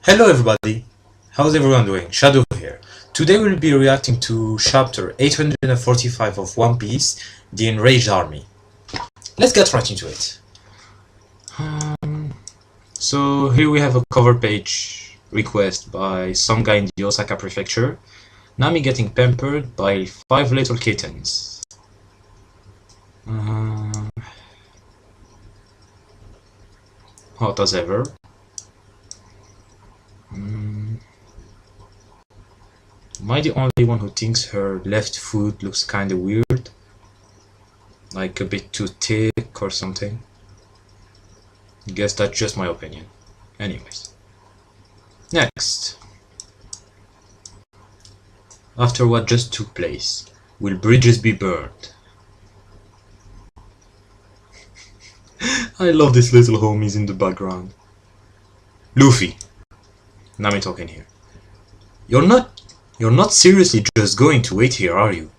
Hello everybody, how's everyone doing? Shadow here. Today we'll be reacting to chapter 845 of One Piece, The Enraged Army. Let's get right into it. So here we have a cover page request by some guy in the Osaka prefecture. Nami getting pampered by 5 little kittens. Hot as ever. Am I the only one who thinks her left foot looks kinda weird? Like a bit too thick or something? Guess that's just my opinion. Anyways. Next. After what just took place, will bridges be burned? I love these little homies in the background. Luffy. Nami talking here. You're not seriously just going to wait here, are you?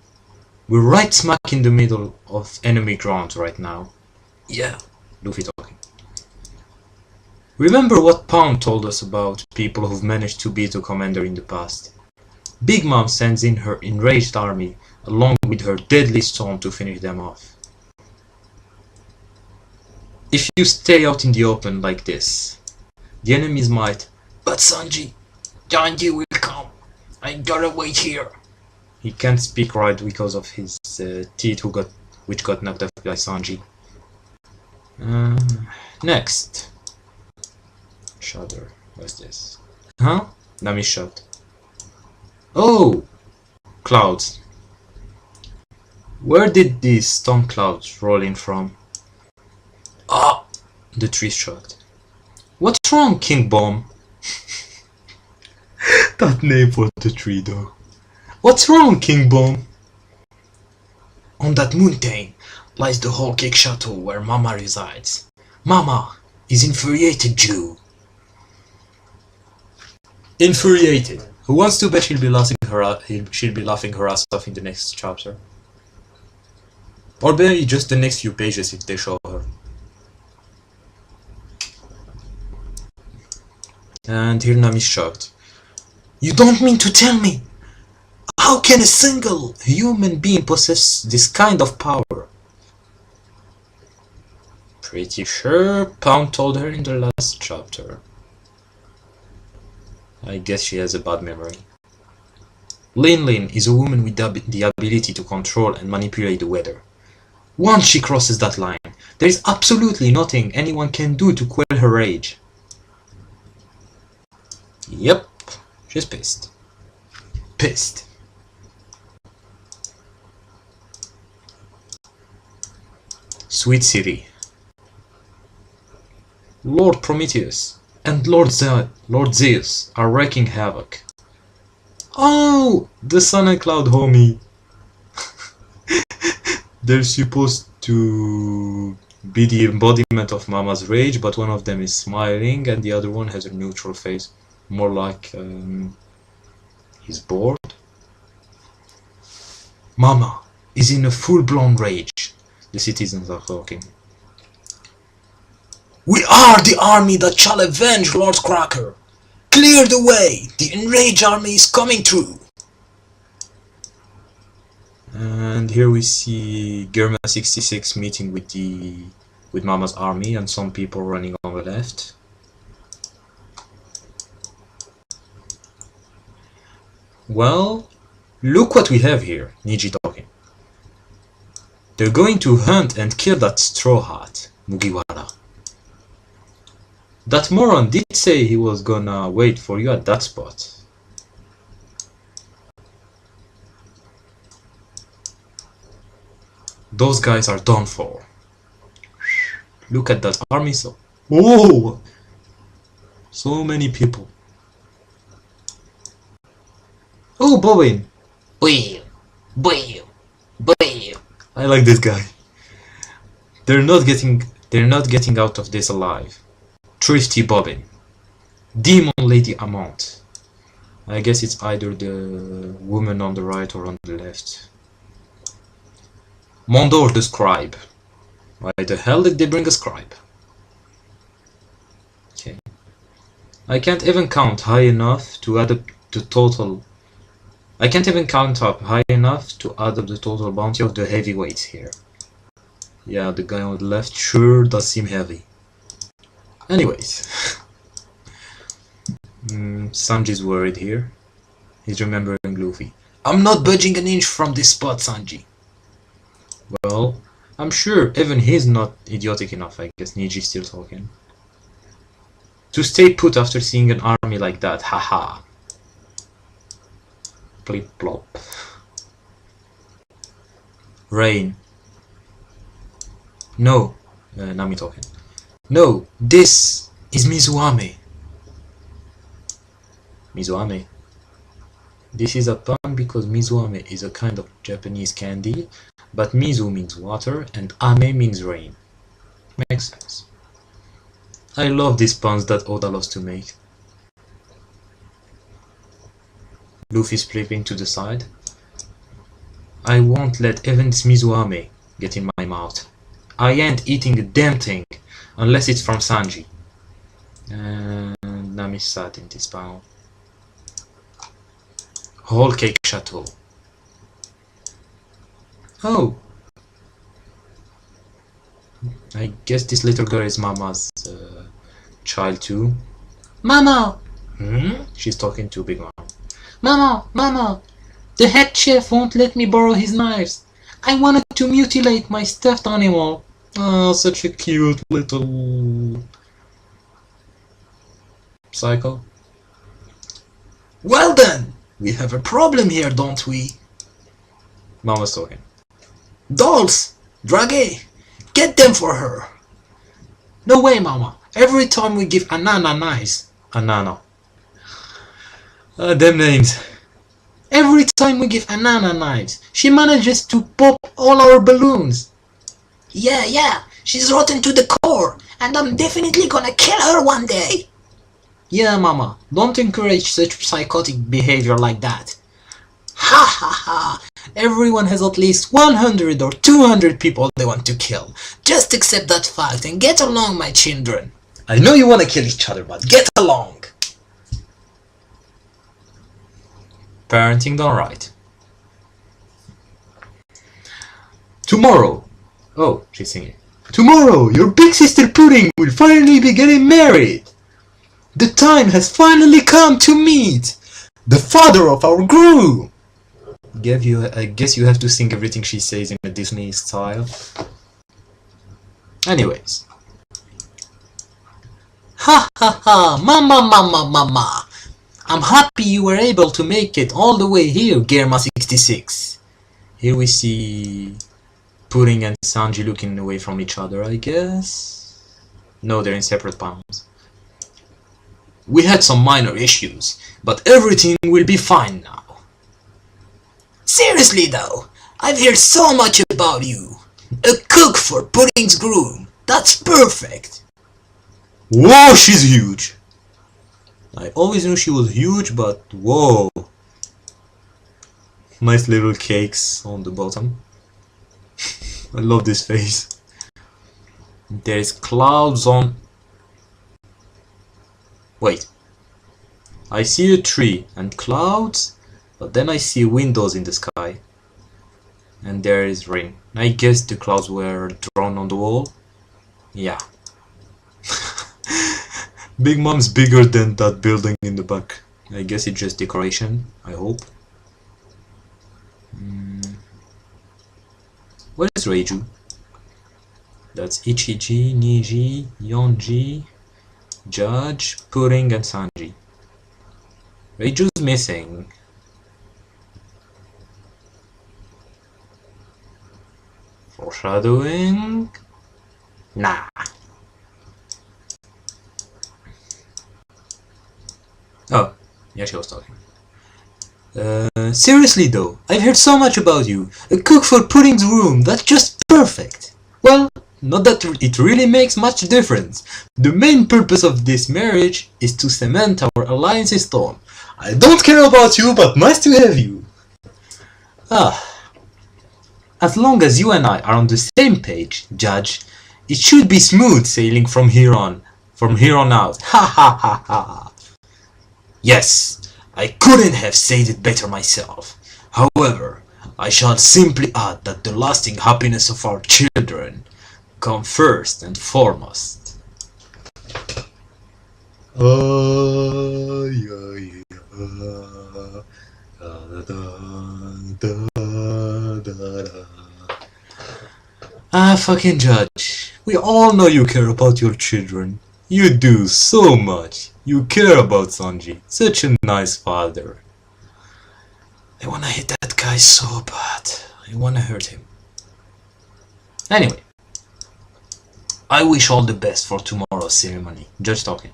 We're right smack in the middle of enemy ground right now. Yeah, Luffy talking. Remember what Pound told us about people who've managed to beat a commander in the past? Big Mom sends in her enraged army along with her deadly storm to finish them off. If you stay out in the open like this, the enemies might... But Sanji will come. I gotta wait here. He can't speak right because of his teeth which got knocked off by Sanji. Next. Shudder. What's this? Huh? Nami shot. Oh! Clouds. Where did these storm clouds roll in from? Ah! The tree shocked. What's wrong, King Bomb? That name for the tree though. What's wrong, King Bomb? On that mountain lies the Whole Cake Chateau where Mama resides. Mama is infuriated Jew. Infuriated. Who wants to bet she'll be laughing her ass off in the next chapter? Or maybe just the next few pages if they show her. And here Nami's shocked. You don't mean to tell me? How can a single human being possess this kind of power? Pretty sure Pound told her in the last chapter. I guess she has a bad memory. Lin Lin is a woman with the ability to control and manipulate the weather. Once she crosses that line, there is absolutely nothing anyone can do to quell her rage. Yep, she's pissed. Pissed. Sweet City. Lord Prometheus and Lord Zeus are wreaking havoc. Oh, the Sun and Cloud homie. They're supposed to be the embodiment of Mama's rage, but one of them is smiling and the other one has a neutral face. More like he's bored. Mama is in a full-blown rage. The citizens are talking. We are the army that shall avenge Lord Cracker. Clear the way. The enraged army is coming through. And here we see Germa 66 meeting with Mama's army and some people running on the left. Well, look what we have here, Niji talking. They're going to hunt and kill that straw hat, Mugiwara. That moron did say he was gonna wait for you at that spot. Those guys are done for. Look at that army, oh! So many people. Oh, Bowen! Boil! I like this guy. They're not getting out of this alive. Thrifty Bobbin. Demon Lady Amont. I guess it's either the woman on the right or on the left. Mondor the Scribe. Why the hell did they bring a scribe? Okay. I can't even count high enough to add up the total. I can't even count up high enough to add up the total bounty of the heavyweights here. Yeah, the guy on the left sure does seem heavy. Anyways. Sanji's worried here. He's remembering Luffy. I'm not budging an inch from this spot, Sanji. Well, I'm sure even he's not idiotic enough, I guess. Niji's still talking. To stay put after seeing an army like that, haha. Plip plop. Rain. No. Nami talking. No, this is Mizuame. Mizuame. This is a pun because Mizuame is a kind of Japanese candy, but Mizu means water and Ame means rain. Makes sense. I love these puns that Oda loves to make. Luffy's flipping to the side. I won't let even this Mizuame get in my mouth. I ain't eating a damn thing unless it's from Sanji. And Nami sat in this panel. Whole cake chateau. Oh. I guess this little girl is Mama's child too. Mama! She's talking to Big Mom. Mama! Mama! The head chef won't let me borrow his knives. I wanted to mutilate my stuffed animal. Oh, such a cute little psycho. Well then! We have a problem here, don't we? Mama's talking. Dolls! Drage! Get them for her! No way, Mama. Every time we give Anana knives. Anana. Them names. Every time we give Anana knives, she manages to pop all our balloons. Yeah, she's rotten to the core, and I'm definitely gonna kill her one day. Yeah, Mama, don't encourage such psychotic behavior like that. Ha ha ha! Everyone has at least 100 or 200 people they want to kill. Just accept that fact and get along, my children. I know you want to kill each other, but get along. Parenting done right. Tomorrow. Oh, she's singing. Tomorrow, your big sister Pudding will finally be getting married. The time has finally come to meet the father of our groom. I guess you have to sing everything she says in a Disney style. Anyways. Ha ha ha! Mama! I'm happy you were able to make it all the way here, Germa 66. Here we see Pudding and Sanji looking away from each other, I guess? No, they're in separate panels. We had some minor issues, but everything will be fine now. Seriously though, I've heard so much about you. A cook for Pudding's groom. That's perfect. Whoa, she's huge. I always knew she was huge, but whoa. Nice little cakes on the bottom. I love this face. There's clouds on... Wait. I see a tree and clouds, but then I see windows in the sky. And there is rain. I guess the clouds were drawn on the wall. Yeah. Big Mom's bigger than that building in the back. I guess it's just decoration, I hope. What is Reiju? That's Ichiji, Niji, Yonji, Judge, Pudding, and Sanji. Reiju's missing. Foreshadowing? Nah. Oh, yeah, she was talking. Seriously though, I've heard so much about you. A cook for Pudding's room, that's just perfect. Well, not that it really makes much difference. The main purpose of this marriage is to cement our alliance in stone. I don't care about you, but nice to have you. As long as you and I are on the same page, Judge, it should be smooth sailing from here on out. Ha ha ha ha. Yes, I couldn't have said it better myself. However, I shall simply add that the lasting happiness of our children come first and foremost. Ah, fucking Judge. We all know you care about your children. You do so much. You care about Sanji. Such a nice father. I wanna hit that guy so bad. I wanna hurt him. Anyway. I wish all the best for tomorrow's ceremony. Judge talking.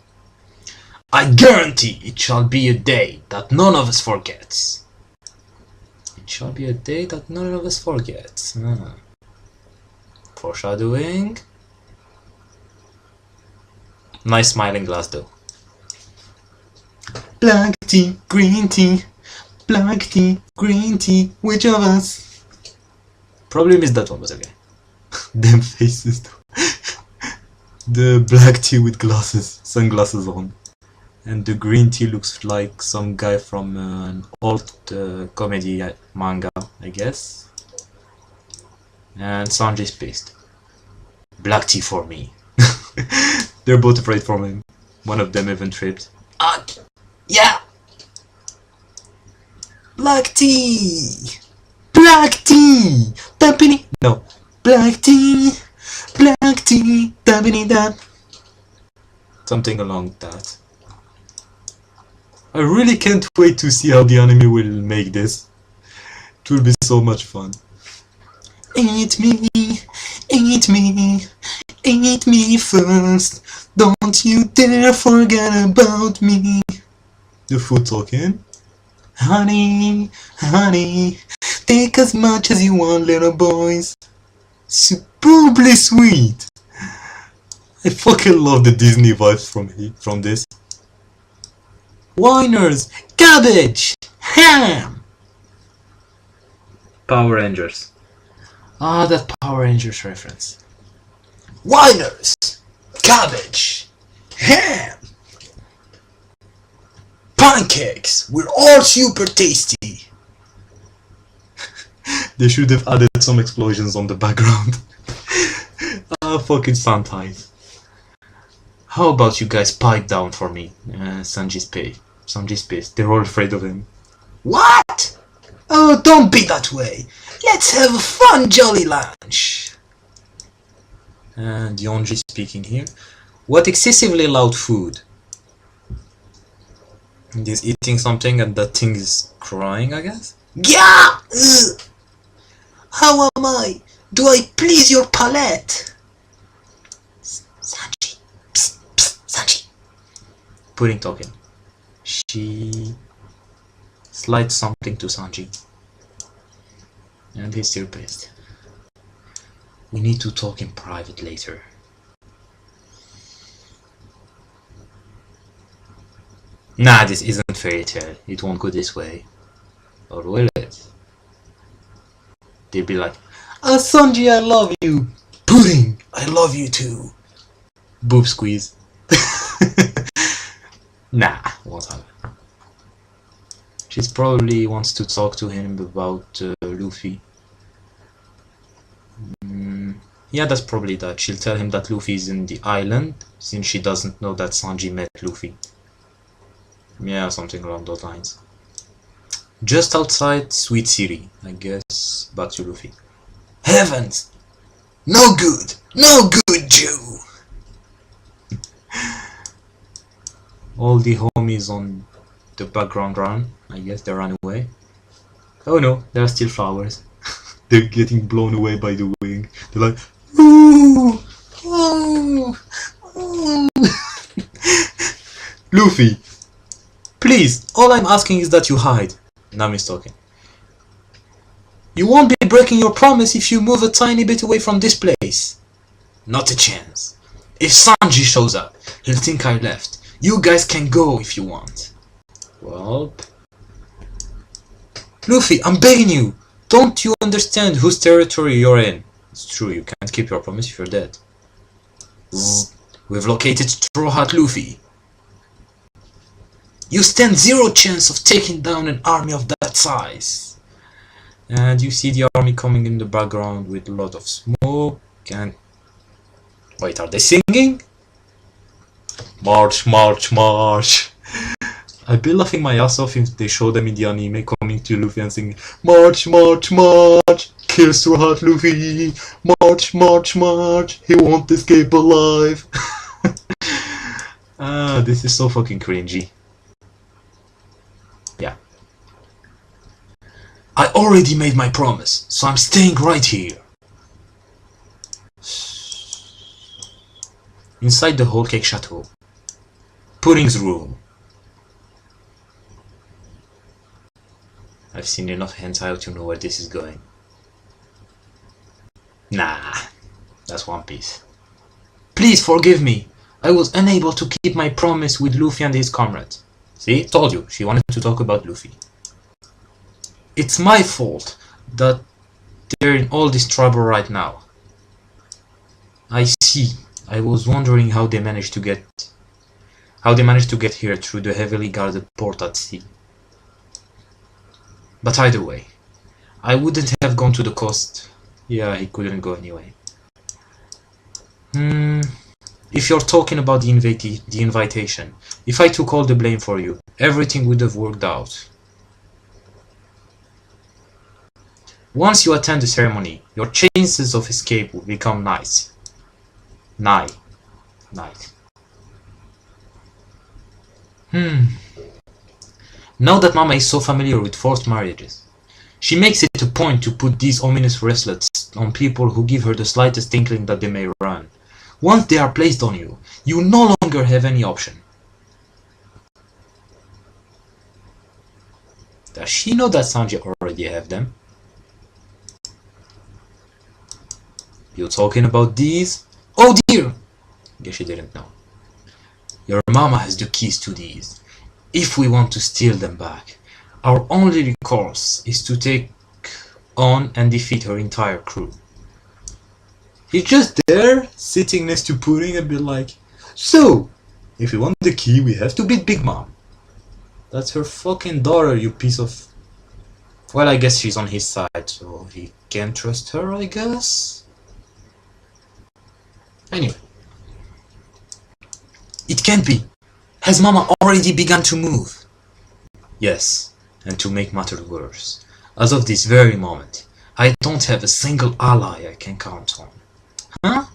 I guarantee it shall be a day that none of us forgets. It shall be a day that none of us forgets. Foreshadowing. Nice smiling glass though. Black tea, green tea. Black tea, green tea. Which of us? Probably missed that one, but okay. Them faces though. The black tea with glasses, sunglasses on. And the green tea looks like some guy from an old comedy manga, I guess. And Sanji's pissed. Black tea for me. They're both afraid from him. One of them even tripped. Yeah! Black tea! Black tea! Tappity! No. Black tea! Black tea! Tappity tap! Something along that. I really can't wait to see how the anime will make this. It will be so much fun. Eat me, eat me, eat me first. Don't you dare forget about me. The food talking. Honey, honey, take as much as you want, little boys. Superbly sweet. I fucking love the Disney vibes from this. Whiners, cabbage, ham. Power Rangers. Ah, that Power Rangers reference. Whiners, cabbage, ham. Pancakes, we're all super tasty. They should have added some explosions on the background. Ah, fucking Santai. How about you guys pipe down for me? Sanji's pissed. They're all afraid of him. What? Oh, don't be that way. Let's have a fun jolly lunch. And Yonji speaking here. What excessively loud food? He's eating something and that thing is crying, I guess? Yeah! How am I? Do I please your palate? Sanji. Psst, psst, Sanji. Pudding talking. She slides something to Sanji. And he's still pissed. We need to talk in private later. Nah, this isn't fairy tale. It won't go this way. Or will it? They'd be like, ah, Sanji, I love you. Pudding, I love you too. Boob squeeze. Nah, won't happen. She probably wants to talk to him about Luffy. Yeah, that's probably that. She'll tell him that Luffy is in the island, since she doesn't know that Sanji met Luffy. Yeah, something along those lines. Just outside Sweet City, I guess. Back to Luffy. Heavens! No good! No good, Jew! All the homies on the background run. I guess they ran away. Oh no, there are still flowers. They're getting blown away by the wind. They're like, ooh! Ooh! Ooh! Luffy! Please, all I'm asking is that you hide. Nami's talking. You won't be breaking your promise if you move a tiny bit away from this place. Not a chance. If Sanji shows up, he'll think I left. You guys can go if you want. Well... Luffy, I'm begging you. Don't you understand whose territory you're in? It's true, you can't keep your promise if you're dead. We've located Straw Hat Luffy. You stand zero chance of taking down an army of that size. And you see the army coming in the background with a lot of smoke and... Wait, are they singing? March, march, march. I'd be laughing my ass off if they show them in the anime coming to Luffy and singing March, march, march, kill Straw Hat Luffy, march, march, march, he won't escape alive. This is so fucking cringy. Yeah. I already made my promise, so I'm staying right here. Inside the Whole Cake Chateau. Pudding's room. I've seen enough hentai to know where this is going. Nah, that's One Piece. Please forgive me. I was unable to keep my promise with Luffy and his comrades. See, told you, she wanted to talk about Luffy. It's my fault that they're in all this trouble right now. I see. I was wondering how they managed to get here through the heavily guarded port at sea. But either way, I wouldn't have gone to the coast. Yeah, he couldn't go anyway. If you're talking about the invitation, if I took all the blame for you, everything would have worked out. Once you attend the ceremony, your chances of escape will become nice. Nice. Now that Mama is so familiar with forced marriages, she makes it a point to put these ominous bracelets on people who give her the slightest inkling that they may run. Once they are placed on you, you no longer have any option. Does she know that Sanji already have them? You talking about these? Oh dear! Guess she didn't know. Your mama has the keys to these. If we want to steal them back, our only recourse is to take on and defeat her entire crew. He's just there, sitting next to Pudding and be like, so, if we want the key, we have to beat Big Mom. That's her fucking daughter, you piece of... Well, I guess she's on his side, so he can trust her, I guess? Anyway. It can't be. Has Mama already begun to move? Yes, and to make matters worse, as of this very moment, I don't have a single ally I can count on. Huh?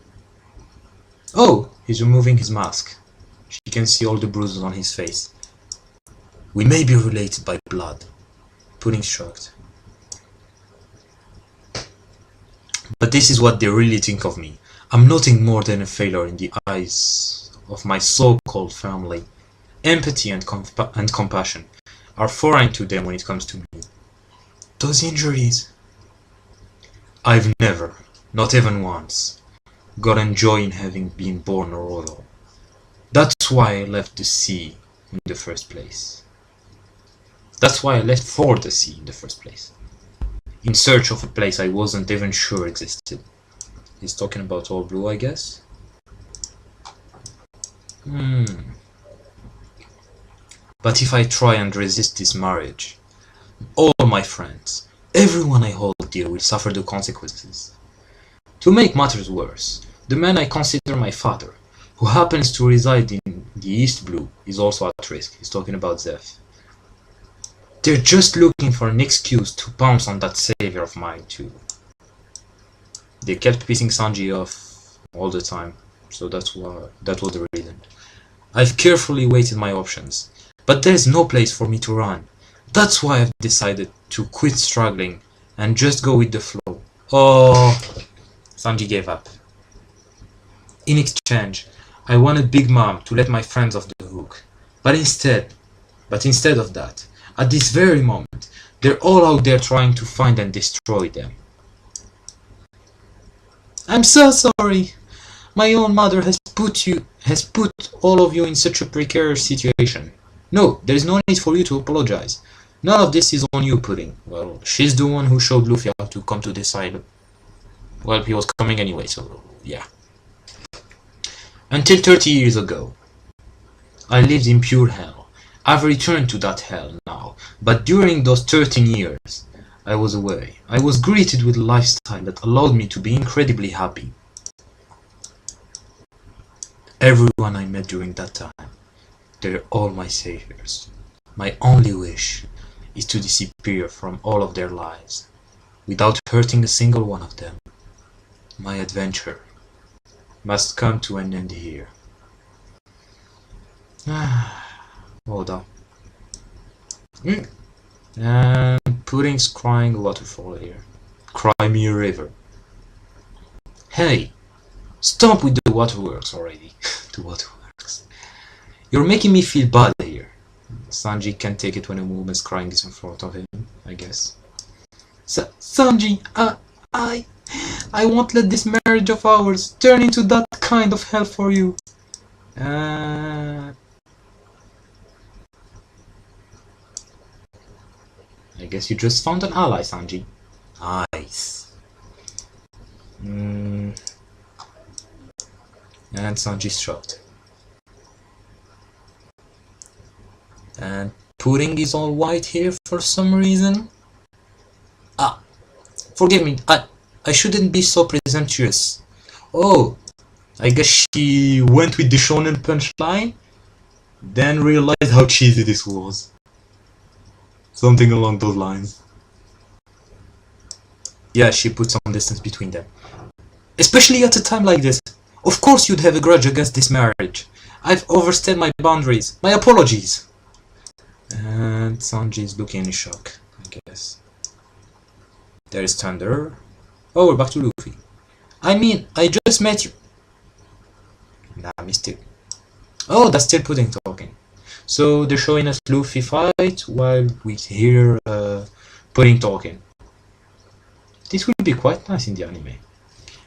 Oh, he's removing his mask. She can see all the bruises on his face. We may be related by blood. Pudding shrugged. But this is what they really think of me. I'm nothing more than a failure in the eyes of my so-called family. Empathy and compassion are foreign to them when it comes to me. Those injuries... I've never, not even once, gotten joy in having been born a royal. That's why I left the sea in the first place. That's why I left for the sea in the first place. In search of a place I wasn't even sure existed. He's talking about All Blue, I guess? But if I try and resist this marriage, all my friends, everyone I hold dear will suffer the consequences. To make matters worse, the man I consider my father, who happens to reside in the East Blue, is also at risk. He's talking about Zeph. They're just looking for an excuse to pounce on that savior of mine too. They kept pissing Sanji off all the time, so that was the reason. I've carefully weighted my options, but there's no place for me to run. That's why I've decided to quit struggling and just go with the flow. Oh, Sanji gave up. In exchange, I wanted Big Mom to let my friends off the hook. But instead of that, at this very moment, they're all out there trying to find and destroy them. I'm so sorry. My own mother has put all of you in such a precarious situation. No, there is no need for you to apologize. None of this is on you, Pudding. Well, she's the one who showed Luffy how to come to this island. Well, he was coming anyway, so yeah. Until 30 years ago, I lived in pure hell. I've returned to that hell now, but during those 13 years I was away, I was greeted with a lifestyle that allowed me to be incredibly happy. Everyone I met during that time, they're all my saviors. My only wish is to disappear from all of their lives, without hurting a single one of them. My adventure must come to an end here. Hold on. And Pudding's crying a waterfall here. Cry me a river. Hey, stop with the waterworks already. The waterworks. You're making me feel bad here. Sanji can't take it when a woman's crying is in front of him, I guess. Sanji, I won't let this marriage of ours turn into that kind of hell for you. I guess you just found an ally, Sanji. Nice. And Sanji's shocked. And Pudding is all white here for some reason. Forgive me, I shouldn't be so presumptuous. Oh, I guess she went with the shonen punchline, then realized how cheesy this was. Something along those lines. Yeah, she put some distance between them. Especially at a time like this. Of course you'd have a grudge against this marriage. I've overstepped my boundaries. My apologies. And Sanji's looking in shock, I guess. There is Thunder. Oh, we're back to Luffy. I mean, I just met you. Nah, mistake. Oh, that's still Pudding talking. So they're showing us Luffy fight while we hear Pudding talking. This will be quite nice in the anime.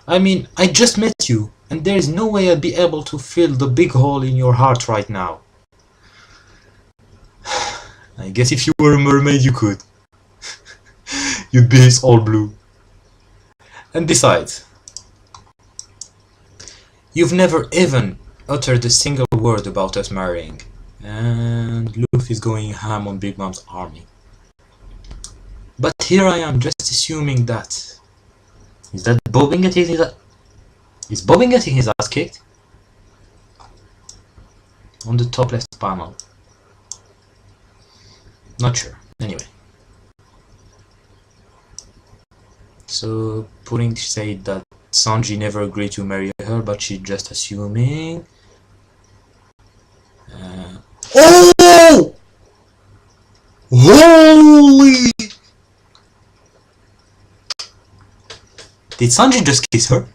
I mean, I just met you, and there is no way I'd be able to fill the big hole in your heart right now. I guess if you were a mermaid, you could. You'd be all blue. And besides, you've never even uttered a single word about us marrying. And Luffy's going ham on Big Mom's army. But here I am just assuming that... Is that Bobbing getting his ass... Is Bobbing getting his ass kicked? On the top left panel. Not sure. Anyway. So, Pudding said that Sanji never agreed to marry her, but she's just assuming. Oh! Holy! Did Sanji just kiss her?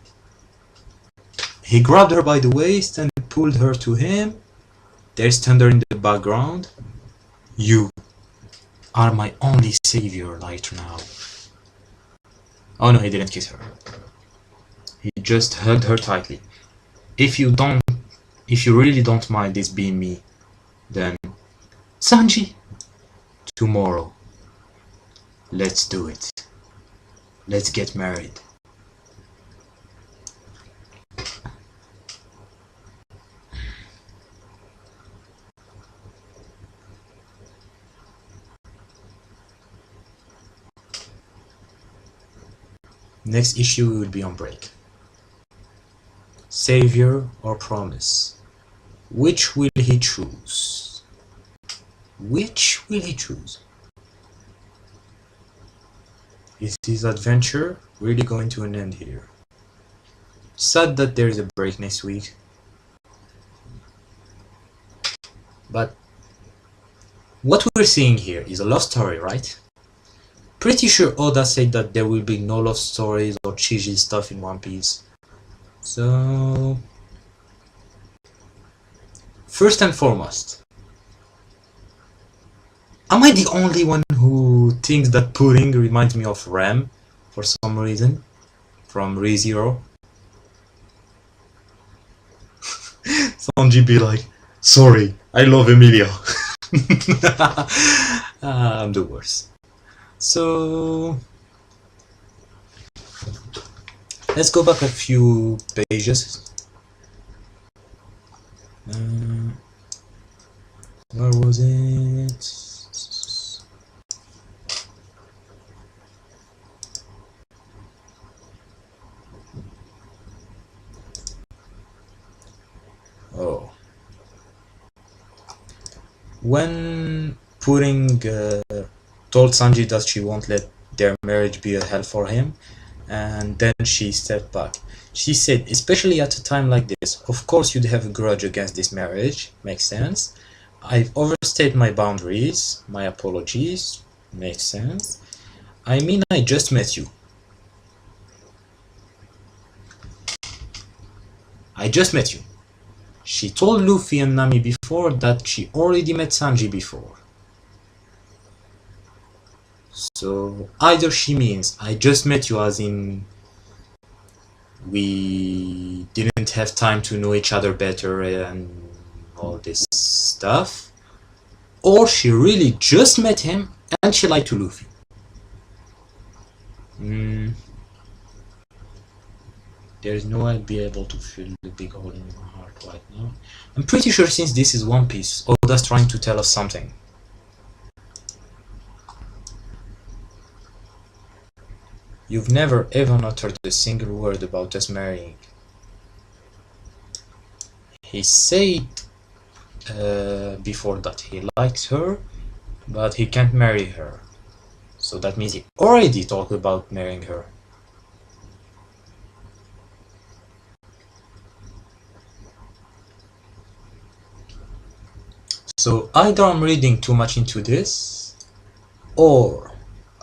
He grabbed her by the waist and pulled her to him. There's Thunder in the background. You are my only savior right now. Oh no, he didn't kiss her. He just hugged her tightly. If you really don't mind this being me, then Sanji, tomorrow, let's do it. Let's get married. Next issue will be on break. Savior or promise? Which will he choose? Which will he choose? Is his adventure really going to an end here? Sad that there is a break next week. But what we're seeing here is a love story, right? Pretty sure Oda said that there will be no love stories or cheesy stuff in One Piece. So... First and foremost, am I the only one who thinks that Pudding reminds me of Ram for some reason? From ReZero? Sanji be like, sorry, I love Emilia. I'm the worst. So let's go back a few pages. Where was it? Oh. When Pudding told Sanji that she won't let their marriage be a hell for him, and then she stepped back. She said, especially at a time like this, of course you'd have a grudge against this marriage, makes sense. I've overstayed my boundaries, my apologies, makes sense. I mean, I just met you. I just met you. She told Luffy and Nami before that she already met Sanji before. So either she means I just met you as in we didn't have time to know each other better and all this stuff, or she really just met him and she lied to Luffy. There's no way I'd be able to fill the big hole in my heart right now. I'm pretty sure since this is One Piece, Oda's trying to tell us something. You've never even uttered a single word about us marrying. He said before that he likes her, but he can't marry her. So that means he already talked about marrying her. So either I'm reading too much into this, or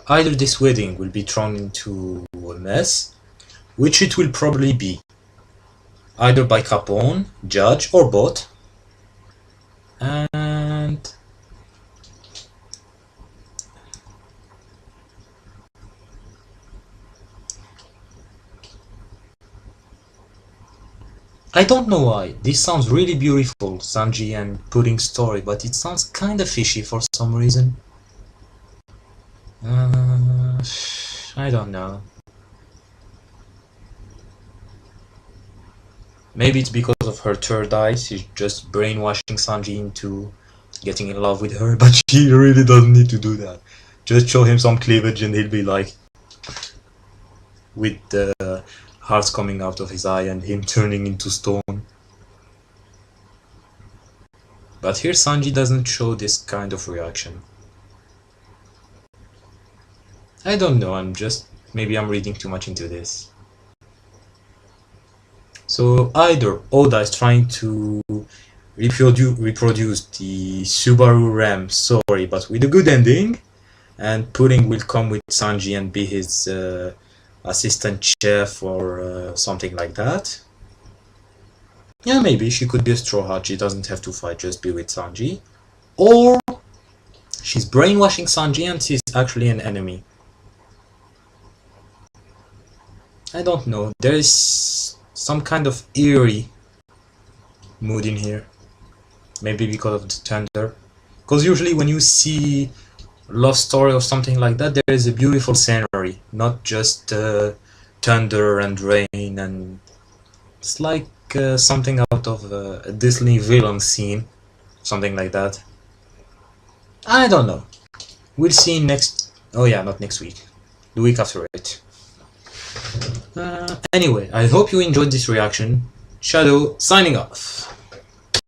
either this wedding will be thrown into a mess, which it will probably be, either by Capone, Judge, or both. And I don't know why, this sounds really beautiful, Sanji and Pudding's story, but it sounds kinda fishy for some reason. I don't know. Maybe it's because of her third eye, she's just brainwashing Sanji into getting in love with her, but she really doesn't need to do that. Just show him some cleavage and he'll be like, with the hearts coming out of his eye and him turning into stone. But here Sanji doesn't show this kind of reaction. I don't know, maybe I'm reading too much into this. So either Oda is trying to reproduce the Subaru Ram story but with a good ending, and Pudding will come with Sanji and be his assistant chef or something like that. Yeah, maybe she could be a Straw Hat, she doesn't have to fight, just be with Sanji. Or she's brainwashing Sanji and she's actually an enemy. I don't know, there is some kind of eerie mood in here. Maybe because of the thunder. Because usually when you see love story or something like that, there is a beautiful scenery, not just thunder and rain, and it's like something out of a Disney villain scene, something like that. I don't know. We'll see not next week, the week after it. Anyway, I hope you enjoyed this reaction. Shadow signing off.